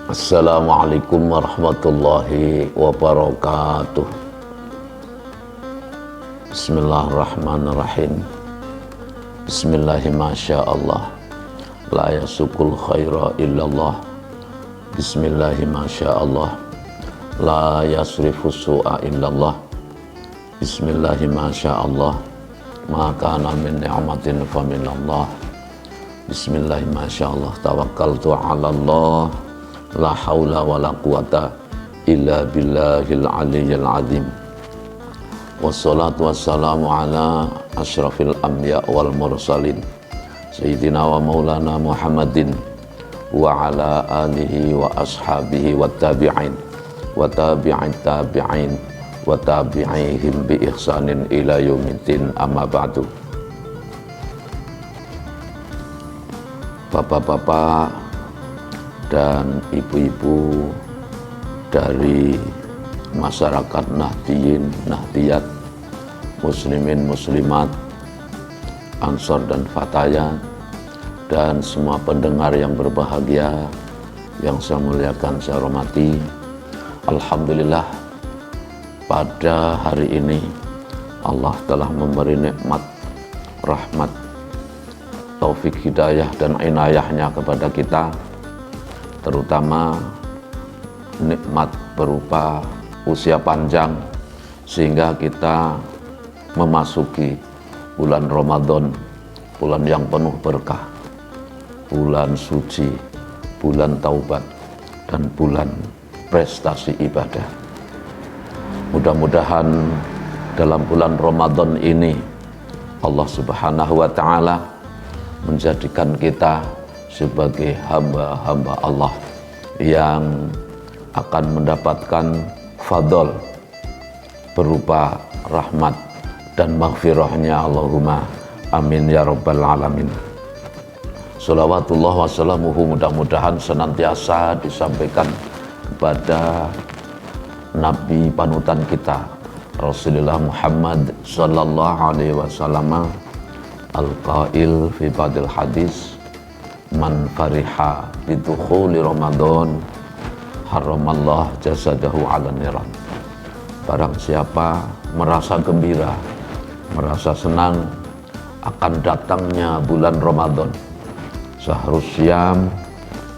Assalamualaikum warahmatullahi wabarakatuh. Bismillahirrahmanirrahim. Bismillahi masyaallah. La yasukul khaira illallah. Bismillahi masyaallah. La yasrifu su'a illallah. Bismillahi masyaallah. Ma kana min ni'matin fa minallah. Bismillahi masyaallah. Tawakkaltu 'ala Allah. La haula wa la quwata illa billahil aliyyil azim. Wassalatu wassalamu ala asyrafil anbiya wal mursalin Sayyidina wa maulana Muhammadin wa ala alihi wa ashabihi wa tabi'in wa tabi'in tabi'in wa tabi'ihim bi ihsanin ila yaumiddin, amma ba'du. Bapak-bapak dan ibu-ibu dari masyarakat Nahdiyin, Nahdiyat, muslimin, muslimat, ansor dan fatayat, dan semua pendengar yang berbahagia yang saya muliakan, saya hormati. Alhamdulillah, pada hari ini Allah telah memberi nikmat, rahmat, taufik, hidayah dan inayahnya kepada kita, terutama nikmat berupa usia panjang sehingga kita memasuki bulan Ramadan, bulan yang penuh berkah, bulan suci, bulan taubat, dan bulan prestasi ibadah. Mudah-mudahan dalam bulan Ramadan ini Allah Subhanahu wa ta'ala menjadikan kita sebagai hamba-hamba Allah yang akan mendapatkan fadl berupa rahmat dan maghfirahnya. Allahumma amin ya rabbal alamin. Salawatullah wassalamuhu mudah-mudahan senantiasa disampaikan kepada Nabi panutan kita Rasulullah Muhammad sallallahu alaihi wasallam, al-qail fi badil hadis, man fariha bidukhuli Ramadan haramallah jasadahu ala niran. Barang siapa merasa gembira, merasa senang akan datangnya bulan Ramadan, syahrus syam,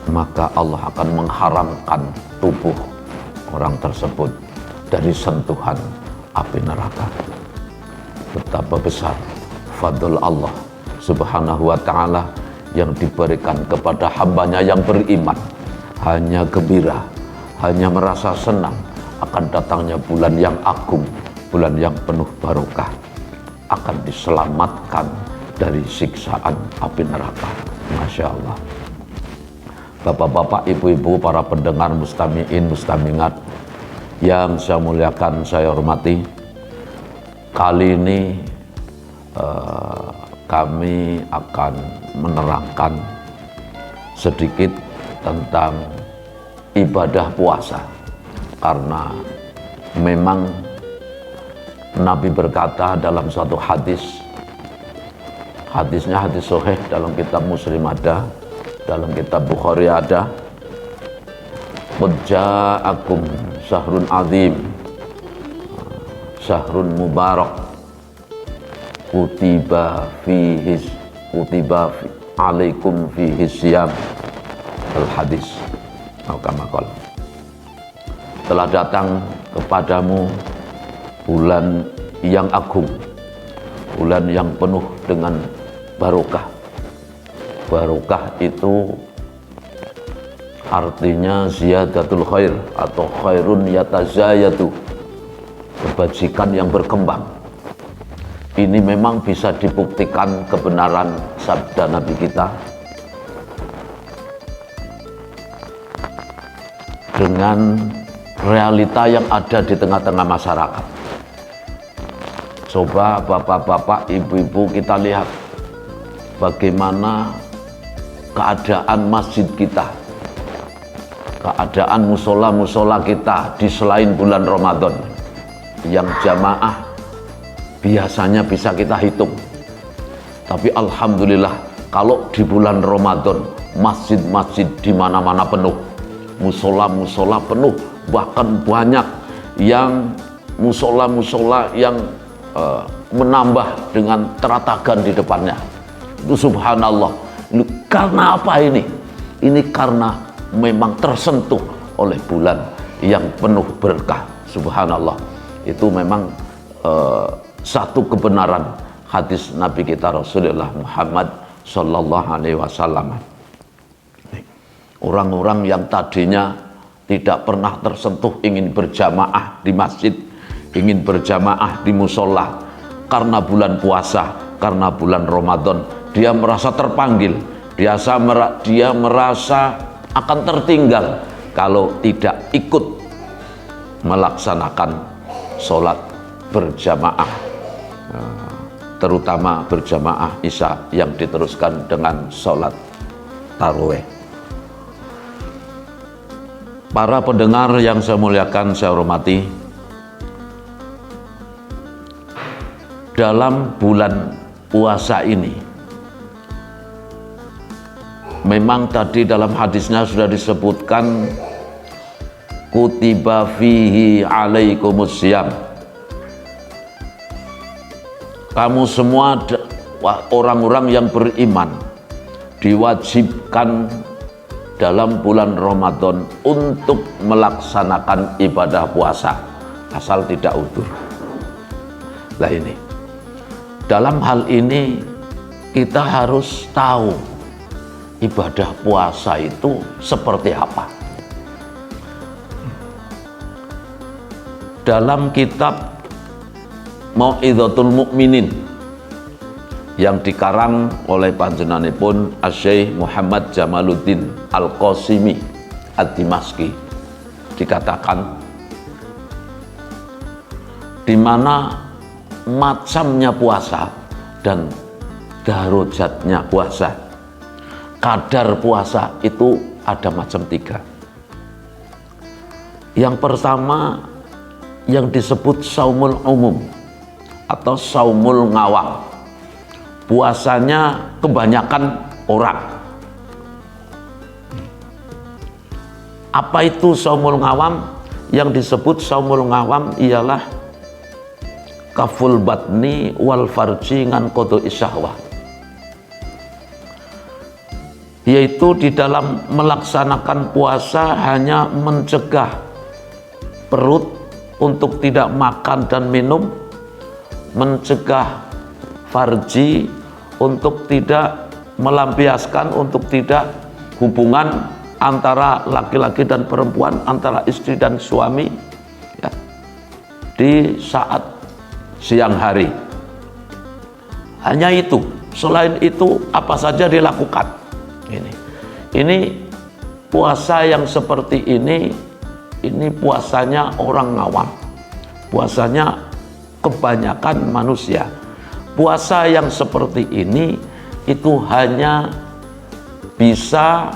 maka Allah akan mengharamkan tubuh orang tersebut dari sentuhan api neraka. Betapa besar fadl Allah Subhanahu wa ta'ala yang diberikan kepada hambanya yang beriman. Hanya gembira, hanya merasa senang akan datangnya bulan yang agung, bulan yang penuh barokah, akan diselamatkan dari siksaan api neraka. Masya Allah. Bapak-bapak, ibu-ibu, para pendengar, mustami'in, mustamingat yang saya muliakan, saya hormati, kali ini kami akan menerangkan sedikit tentang ibadah puasa, karena memang Nabi berkata dalam suatu hadis, hadisnya hadis sahih, dalam kitab Muslim ada, dalam kitab Bukhari ada, qad ja'akum syahrun azim, syahrun mubarak, kutiba alaikum fihi syiyam, al-hadis al-kamakol. Telah datang kepadamu bulan yang agung, bulan yang penuh dengan barokah. Barokah itu artinya ziyadatul khair atau khairun yatazayatu, kebajikan yang berkembang. Ini memang bisa dibuktikan kebenaran sabda Nabi kita dengan realita yang ada di tengah-tengah masyarakat. Coba bapak-bapak, ibu-ibu, kita lihat bagaimana keadaan masjid kita, keadaan musola-musola kita di selain bulan Ramadan. yang jamaah biasanya bisa kita hitung. Tapi alhamdulillah kalau di bulan Ramadan masjid-masjid di mana-mana penuh, musola-musola penuh, bahkan banyak yang musola-musola yang menambah dengan teratagan di depannya. Itu subhanallah. Karena apa ini? Ini karena memang tersentuh oleh bulan yang penuh berkah. Subhanallah. Itu memang satu kebenaran hadis Nabi kita Rasulullah Muhammad Sallallahu Alaihi Wasallam. Orang-orang yang tadinya tidak pernah tersentuh ingin berjamaah di masjid, ingin berjamaah di musola, karena bulan puasa, karena bulan Ramadan, dia merasa terpanggil, dia merasa akan tertinggal kalau tidak ikut melaksanakan sholat berjamaah, terutama berjamaah Isya yang diteruskan dengan sholat tarawih. Para pendengar yang saya muliakan, saya hormati, dalam bulan puasa ini memang tadi dalam hadisnya sudah disebutkan kutiba fihi alaikumus syiyam. Kamu semua orang-orang yang beriman diwajibkan dalam bulan Ramadan untuk melaksanakan ibadah puasa asal tidak udzur. Nah ini, dalam hal ini kita harus tahu ibadah puasa itu seperti apa. Dalam kitab Mau'idhatul Mukminin yang dikarang oleh panjenenganipun Asy-Syaikh Muhammad Jamaluddin Al-Qasimi Ad-Dimashqi dikatakan, di mana macamnya puasa dan darajatnya puasa, kadar puasa itu ada macam tiga. Yang pertama yang disebut saumul umum atau saumul ngawam, puasanya kebanyakan orang. Apa itu saumul ngawam? Yang disebut saumul ngawam ialah kaful batni wal farji ngan qadha isyahwah, yaitu di dalam melaksanakan puasa hanya mencegah perut untuk tidak makan dan minum, mencegah farji untuk tidak melampiaskan, untuk tidak hubungan antara laki-laki dan perempuan, antara istri dan suami ya, di saat siang hari. Hanya itu. Selain itu apa saja dilakukan. Ini puasa yang seperti ini puasanya orang ngawam, puasanya kebanyakan manusia. Puasa yang seperti ini itu hanya bisa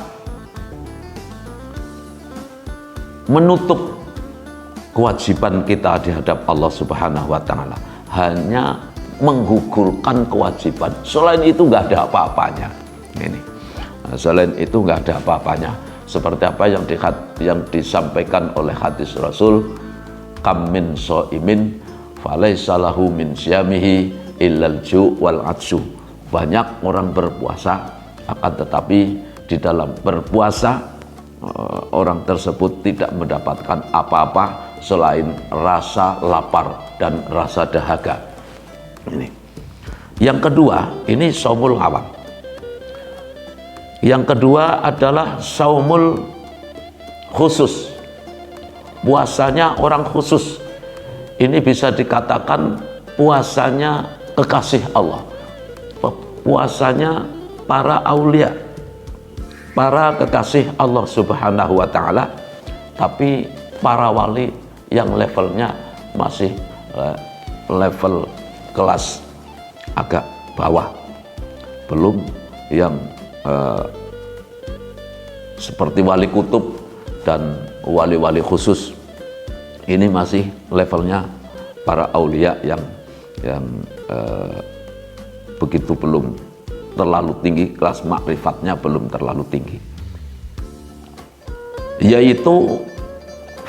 menutup kewajiban kita di hadap Allah Subhanahu wa Ta'ala, hanya menggugurkan kewajiban. Selain itu nggak ada apa-apanya. Selain itu nggak ada apa-apanya. Seperti apa yang disampaikan oleh hadis Rasul, kam min shaimin falaisa lahu min syamihi illal ju' wal atsu. Banyak orang berpuasa, akan tetapi di dalam berpuasa orang tersebut tidak mendapatkan apa-apa selain rasa lapar dan rasa dahaga. Ini. Yang kedua, ini saumul ngawam. Yang kedua adalah saumul khusus. Puasanya orang khusus. Ini bisa dikatakan puasanya kekasih Allah. Puasanya para aulia, para kekasih Allah Subhanahu wa Ta'ala, tapi para wali yang levelnya masih level kelas agak bawah, belum yang seperti wali kutub dan wali-wali khusus. Ini masih levelnya para aulia yang begitu belum terlalu tinggi, kelas makrifatnya belum terlalu tinggi, yaitu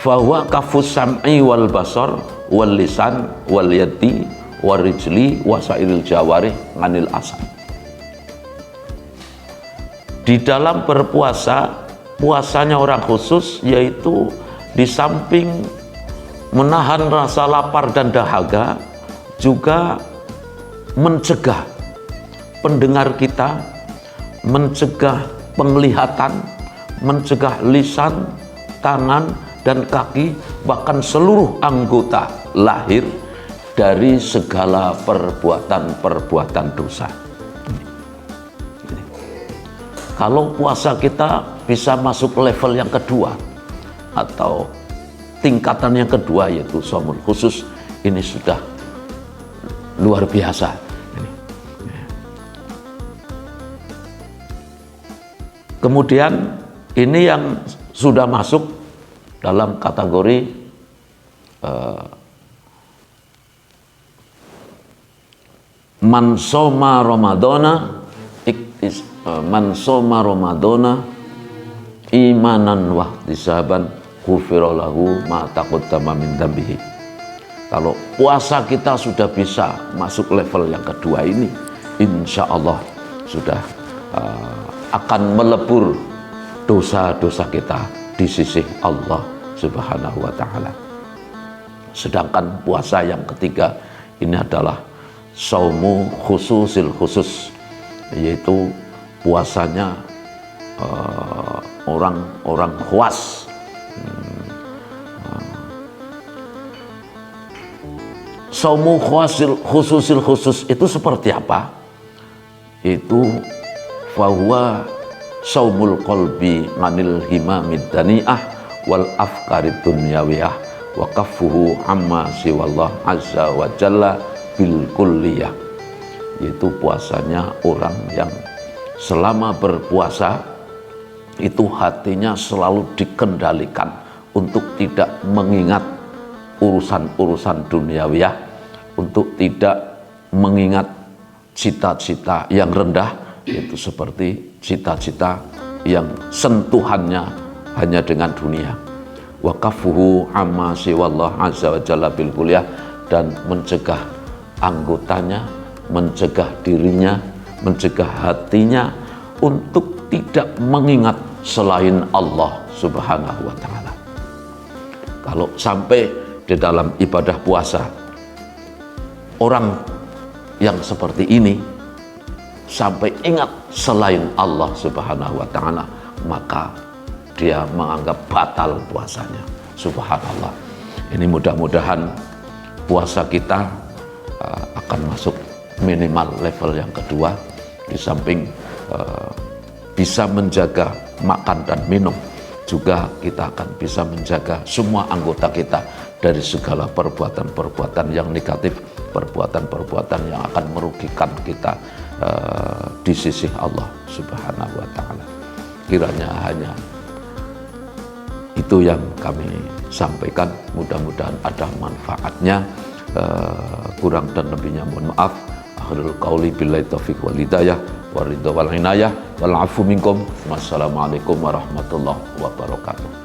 fahuwa kafus sam'i wal basar wal lisan wal yadi wal rijli wasairil jawarih nganil asam. Di dalam berpuasa, puasanya orang khusus yaitu di samping menahan rasa lapar dan dahaga, juga mencegah pendengar kita, mencegah penglihatan, mencegah lisan, tangan, dan kaki, bahkan seluruh anggota lahir dari segala perbuatan-perbuatan dosa. Kalau puasa kita bisa masuk level yang kedua atau tingkatan yang kedua, yaitu shaumul khusus, ini sudah luar biasa. Kemudian ini yang sudah masuk dalam kategori man shoma ramadhana imanan wa ihtisaban ghufira lahu ma taqaddama min dzambihi. Kalau puasa kita sudah bisa masuk level yang kedua ini, insya Allah sudah akan melebur dosa-dosa kita di sisi Allah Subhanahu wa ta'ala. Sedangkan puasa yang ketiga ini adalah saumu khususil khusus, yaitu puasanya orang-orang khuas. Saumu khususil khusus itu seperti apa? Itu fahuwa saumul qalbi nganil himamid dani'ah wal afkarid dunyawiyah wa kaffuhu amma siwallah azza wa jalla bil kulliyah. Yaitu puasanya orang yang selama berpuasa itu hatinya selalu dikendalikan untuk tidak mengingat urusan-urusan duniawiyah, untuk tidak mengingat cita-cita yang rendah, yaitu seperti cita-cita yang sentuhannya hanya dengan dunia. Wa kafuhu amma siwallah azza wa jalla bil kulliyah, dan mencegah anggotanya, mencegah dirinya, mencegah hatinya untuk tidak mengingat selain Allah Subhanahu wa ta'ala. Kalau sampai di dalam ibadah puasa orang yang seperti ini sampai ingat selain Allah Subhanahu wa ta'ala, maka dia menganggap batal puasanya. Subhanallah. Ini mudah-mudahan puasa kita akan masuk minimal level yang kedua, di samping bisa menjaga makan dan minum, juga kita akan bisa menjaga semua anggota kita dari segala perbuatan-perbuatan yang negatif, perbuatan-perbuatan yang akan merugikan kita di sisi Allah Subhanahu wa ta'ala. Kiranya hanya itu yang kami sampaikan, mudah-mudahan ada manfaatnya. Kurang dan lebihnya mohon maaf. Akhirul qauli billahi taufiq wal hidayah wa ridha wal inayah wal afu minkum. Wassalamualaikum warahmatullahi wabarakatuh.